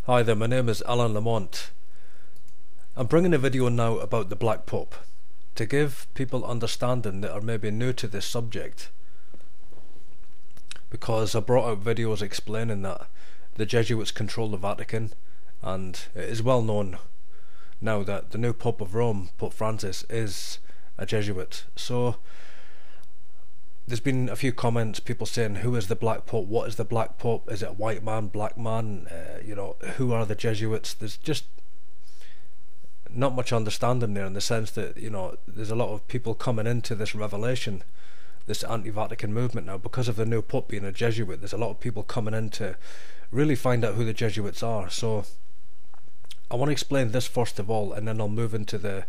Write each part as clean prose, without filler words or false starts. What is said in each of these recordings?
Hi there, my name is Alan Lamont. I'm bringing a video now about the Black Pope to give people understanding that are maybe new to this subject, because I brought out videos explaining that the Jesuits control the Vatican, and it is well known now that the new Pope of Rome, Pope Francis, is a Jesuit. So there's been a few comments, people saying, who is the Black Pope? What is the Black Pope? Is it a white man, black man? Who are the Jesuits? There's just not much understanding there, in the sense that, there's a lot of people coming into this revelation, this anti-Vatican movement now, because of the new Pope being a Jesuit. There's a lot of people coming in to really find out who the Jesuits are. So I want to explain this first of all, and then I'll move into the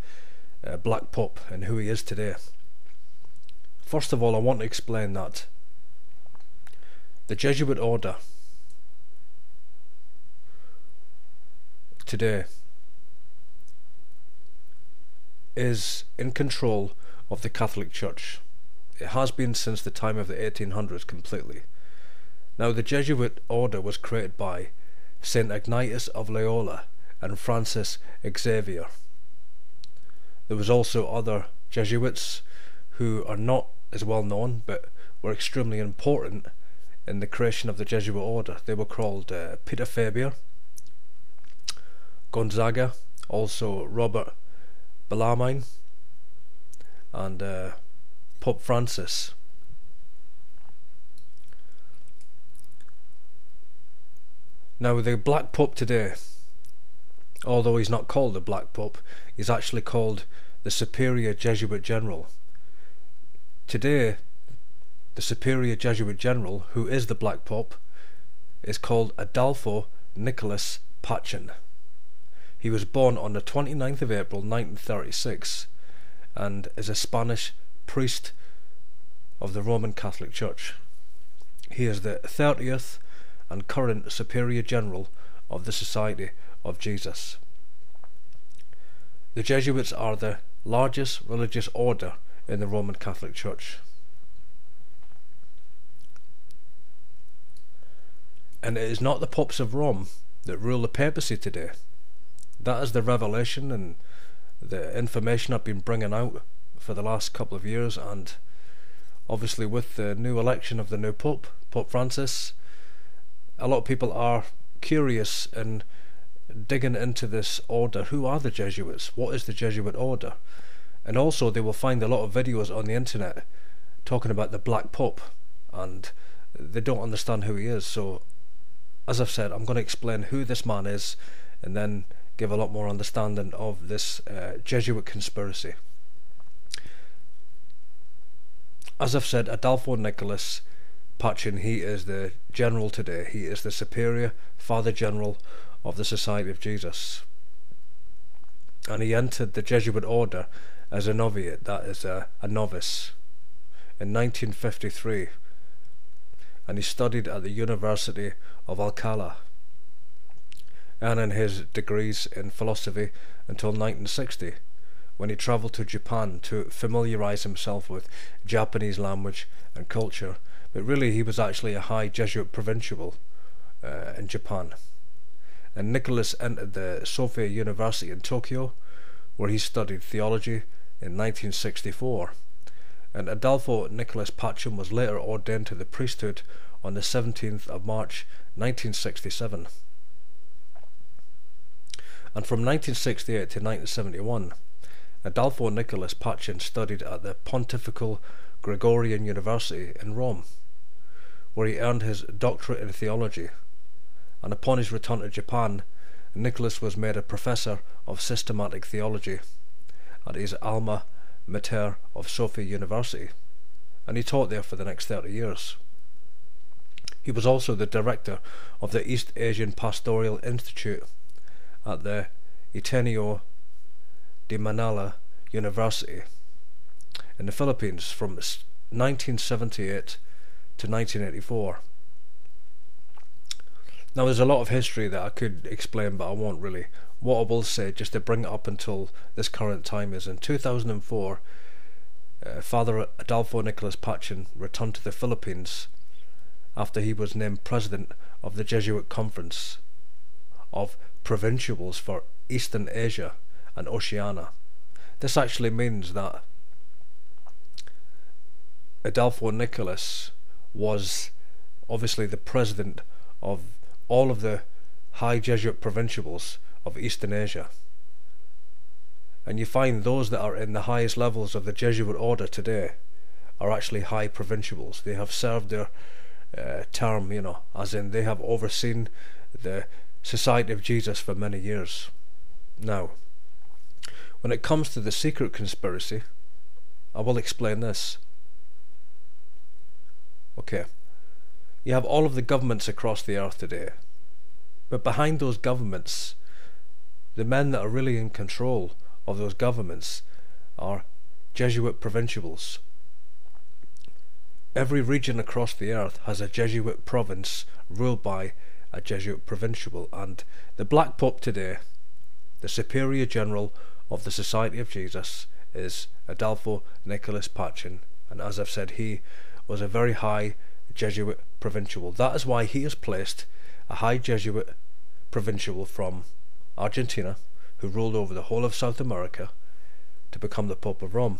Black Pope and who he is today. First of all, I want to explain that the Jesuit order today is in control of the Catholic Church. It has been since the time of the 1800s completely. Now, the Jesuit order was created by Saint Ignatius of Loyola and Francis Xavier. There was also other Jesuits who are not as well known, but were extremely important in the creation of the Jesuit order. They were called Peter Faber, Gonzaga, also Robert Bellarmine, and Pope Francis. Now, the Black Pope today, although he's not called the Black Pope, he's actually called the Superior Jesuit General. Today, the Superior Jesuit General, who is the Black Pope, is called Adolfo Nicolas Pachin. He was born on the 29th of April 1936 and is a Spanish priest of the Roman Catholic Church. He is the 30th and current Superior General of the Society of Jesus. The Jesuits are the largest religious order in the Roman Catholic Church. And it is not the popes of Rome that rule the papacy today. That is the revelation and the information I've been bringing out for the last couple of years, and obviously with the new election of the new Pope, Pope Francis, a lot of people are curious and digging into this order. Who are the Jesuits? What is the Jesuit order? And also they will find a lot of videos on the internet talking about the Black Pope, and they don't understand who he is. So as I've said, I'm going to explain who this man is, and then give a lot more understanding of this Jesuit conspiracy. As I've said, Adolfo Nicolas Pachin, he is the general today. He is the Superior Father General of the Society of Jesus, and he entered the Jesuit order as a novitiate, that is a novice, in 1953, and he studied at the University of Alcala, earning his degrees in philosophy until 1960, when he travelled to Japan to familiarise himself with Japanese language and culture. But really he was actually a high Jesuit provincial in Japan. And Nicholas entered the Sophia University in Tokyo, where he studied theology in 1964, and Adolfo Nicolas Pachin was later ordained to the priesthood on the 17th of March 1967. And from 1968 to 1971, Adolfo Nicolas Pachin studied at the Pontifical Gregorian University in Rome, where he earned his doctorate in theology, and upon his return to Japan, Nicholas was made a professor of systematic theology at his alma mater of Sophia University, and he taught there for the next 30 years. He was also the director of the East Asian Pastoral Institute at the Ateneo de Manila University in the Philippines from 1978 to 1984. Now, there's a lot of history that I could explain, but I won't really. What I will say, just to bring it up until this current time, is in 2004, Father Adolfo Nicolas Pachin returned to the Philippines after he was named president of the Jesuit Conference of provincials for Eastern Asia and Oceania. This actually means that Adolfo Nicholas was obviously the president of all of the high Jesuit provincials of Eastern Asia. And you find those that are in the highest levels of the Jesuit order today are actually high provincials. They have served their term, as in they have overseen the Society of Jesus for many years. Now, when it comes to the secret conspiracy, I will explain this. Okay, you have all of the governments across the earth today, but behind those governments, the men that are really in control of those governments are Jesuit provincials. Every region across the earth has a Jesuit province ruled by a Jesuit provincial, and the Black Pope today, the Superior General of the Society of Jesus, is Adolfo Nicholas Pachin, and as I've said, he was a very high Jesuit provincial. That is why he has placed a high Jesuit provincial from Argentina, who ruled over the whole of South America, to become the Pope of Rome.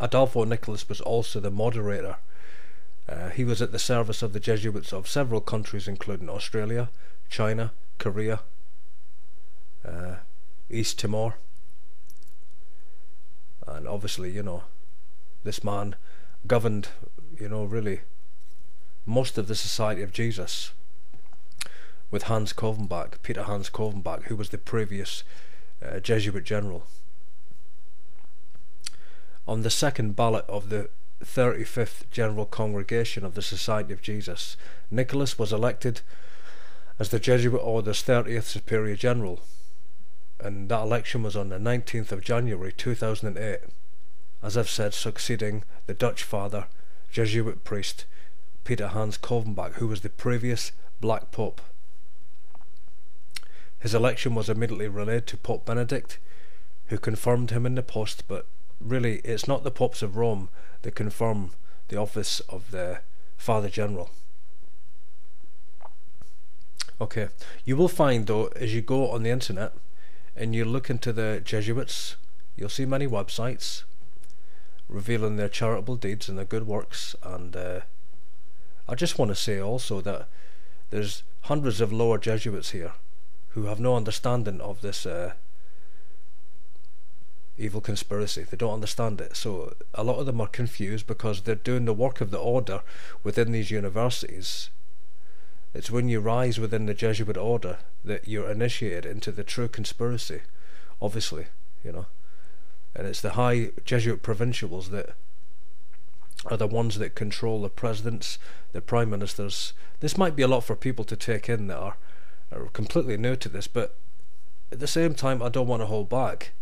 Adolfo Nicholas was also the moderator. He was at the service of the Jesuits of several countries, including Australia, China, Korea, East Timor, and obviously, this man governed, really most of the Society of Jesus with Peter Hans Kovenbach, who was the previous Jesuit general. On the second ballot of the 35th General Congregation of the Society of Jesus, Nicholas was elected as the Jesuit Order's 30th Superior General, and that election was on the 19th of January 2008, as I've said, succeeding the Dutch father, Jesuit priest Peter Hans Kovenbach, who was the previous Black Pope. His election was immediately relayed to Pope Benedict, who confirmed him in the post, but really it's not the Popes of Rome that confirm the office of the Father General. Okay, you will find though, as you go on the internet and you look into the Jesuits, you'll see many websites revealing their charitable deeds and their good works, and I just want to say also that there's hundreds of lower Jesuits here who have no understanding of this evil conspiracy. They don't understand it, so a lot of them are confused because they're doing the work of the order within these universities. It's when you rise within the Jesuit order that you're initiated into the true conspiracy, obviously, and it's the high Jesuit provincials that are the ones that control the presidents, the prime ministers. This might be a lot for people to take in that are completely new to this, but at the same time I don't want to hold back.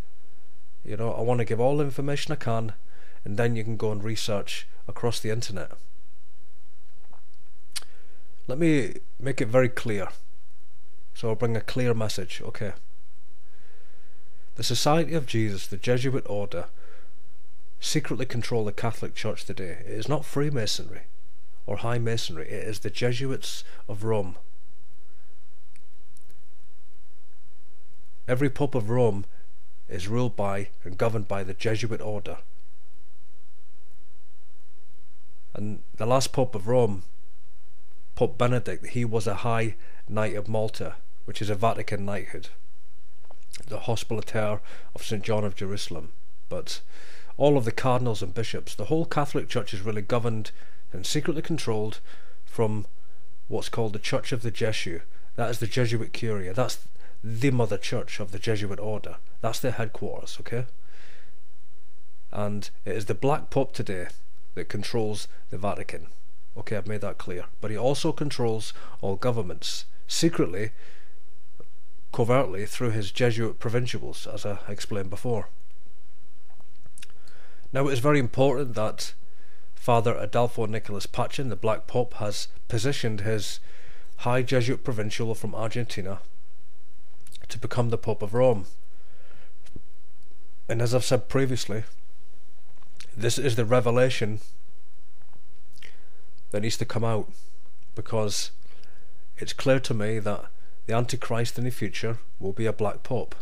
I want to give all the information I can, and then you can go and research across the internet. Let me make it very clear, so I'll bring a clear message. Okay, the Society of Jesus, the Jesuit order, secretly control the Catholic Church today. It is not Freemasonry or High Masonry, it is the Jesuits of Rome. Every Pope of Rome is ruled by and governed by the Jesuit order. And the last Pope of Rome, Pope Benedict, he was a High Knight of Malta, which is a Vatican knighthood, the Hospitaller of St. John of Jerusalem. But all of the cardinals and bishops, the whole Catholic Church is really governed and secretly controlled from what's called the Church of the Jesuit. That is the Jesuit Curia. That's the mother church of the Jesuit order. That's their headquarters, okay? And it is the Black Pope today that controls the Vatican. Okay, I've made that clear. But he also controls all governments, secretly, covertly, through his Jesuit provincials, as I explained before. Now it is very important that Father Adolfo Nicholas Pachin, the Black Pope, has positioned his high Jesuit provincial from Argentina to become the Pope of Rome. And as I've said previously, this is the revelation that needs to come out, because it's clear to me that the Antichrist in the future will be a black pope.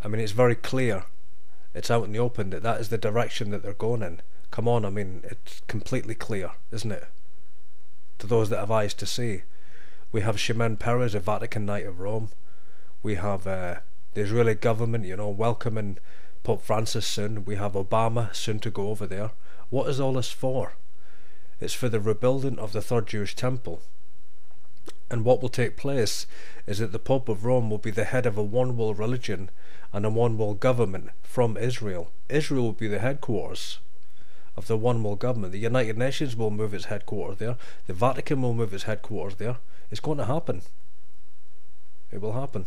I mean, it's very clear, it's out in the open that that is the direction that they're going in. Come on, I mean, it's completely clear, isn't it? To those that have eyes to see. We have Edmond Paris, a Vatican Knight of Rome. We have the Israeli government, you know, welcoming Pope Francis soon. We have Obama soon to go over there. What is all this for? It's for the rebuilding of the third Jewish temple. And what will take place is that the Pope of Rome will be the head of a one-world religion and a one-world government from Israel. Israel will be the headquarters of the one-world government. The United Nations will move its headquarters there. The Vatican will move its headquarters there. It's going to happen. It will happen.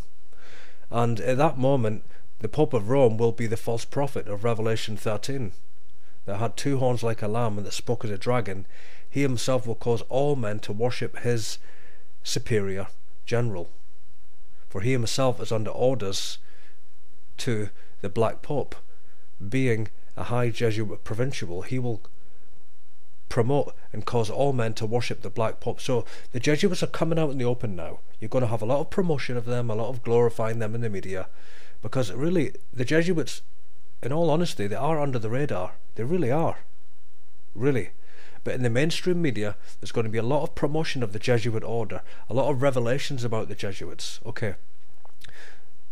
And at that moment, the Pope of Rome will be the false prophet of Revelation 13, that had two horns like a lamb and that spoke as a dragon. He himself will cause all men to worship his superior general, for he himself is under orders to the Black Pope. Being a high Jesuit provincial, he will promote and cause all men to worship the Black Pope. So the Jesuits are coming out in the open now. You're going to have a lot of promotion of them, a lot of glorifying them in the media, because really the Jesuits, in all honesty, they are under the radar. They really are, really. But in the mainstream media, there's going to be a lot of promotion of the Jesuit order, a lot of revelations about the Jesuits. Okay.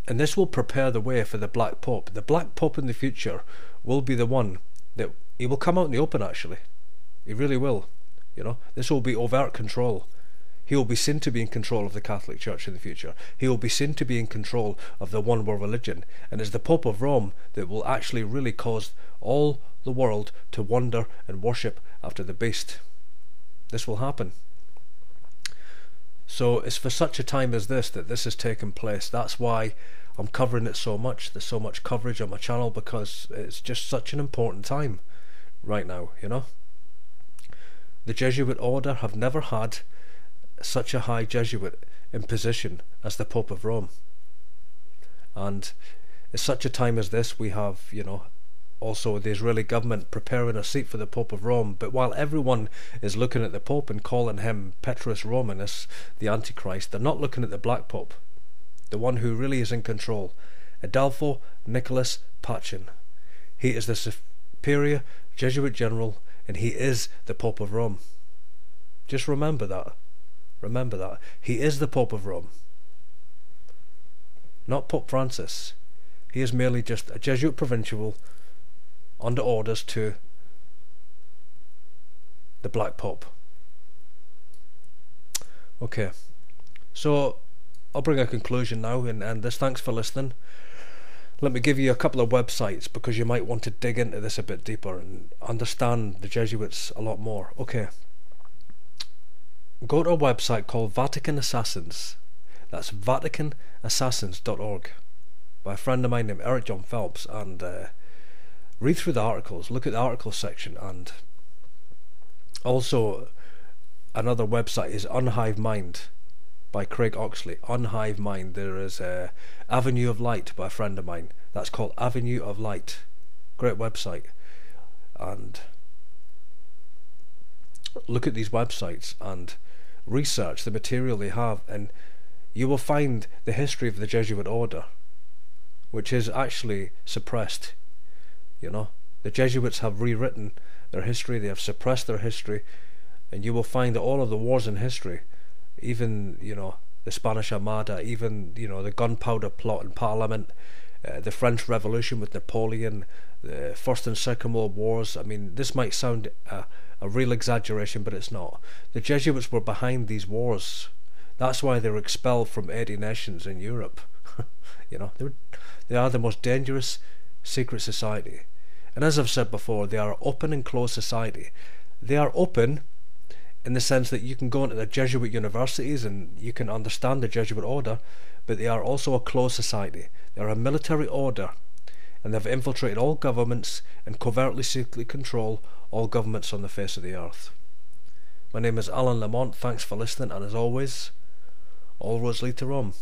And this will prepare the way for the Black Pope. The Black Pope in the future will be the one that, he will come out in the open, actually. He really will. You know, this will be overt control. He will be seen to be in control of the Catholic Church in the future. He will be seen to be in control of the one world religion. And it's the Pope of Rome that will actually really cause all the world to wonder and worship after the beast. This will happen. So it's for such a time as this that this has taken place. That's why I'm covering it so much. There's so much coverage on my channel, because it's just such an important time right now, you know. The Jesuit order have never had such a high Jesuit in position as the Pope of Rome. And at such a time as this, we have, you know, also the Israeli government preparing a seat for the Pope of Rome. But while everyone is looking at the Pope and calling him Petrus Romanus, the Antichrist, they're not looking at the Black Pope, the one who really is in control, Adolfo Nicholas Pachin. He is the superior Jesuit general, and he is the Pope of Rome. Just remember that. Remember that. He is the Pope of Rome. Not Pope Francis. He is merely just a Jesuit provincial under orders to the Black Pope. Okay. So I'll bring a conclusion now and end this. Thanks for listening. Let me give you a couple of websites, because you might want to dig into this a bit deeper and understand the Jesuits a lot more. Okay. Go to a website called Vatican Assassins. That's VaticanAssassins.org, by a friend of mine named Eric Jon Phelps, and read through the articles, look at the article section. And also another website is Unhive Mind by Craig Oxley. Unhive Mind. There is Avenue of Light by a friend of mine. That's called Avenue of Light. Great website. And look at these websites and research the material they have, and you will find the history of the Jesuit order, which is actually suppressed. You know, the Jesuits have rewritten their history, they have suppressed their history, and you will find that all of the wars in history, even, you know, the Spanish Armada, even, you know, the gunpowder plot in Parliament, the French Revolution with Napoleon, the First and Second World Wars. I mean, this might sound a real exaggeration, but it's not. The Jesuits were behind these wars. That's why they were expelled from 80 nations in Europe. You know, they are the most dangerous secret society. And as I've said before, they are open and closed society. They are open in the sense that you can go into the Jesuit universities and you can understand the Jesuit order, but they are also a closed society. They are a military order, and they've infiltrated all governments and covertly secretly control all governments on the face of the earth. My name is Alan Lamont. Thanks for listening, and as always, all roads lead to Rome.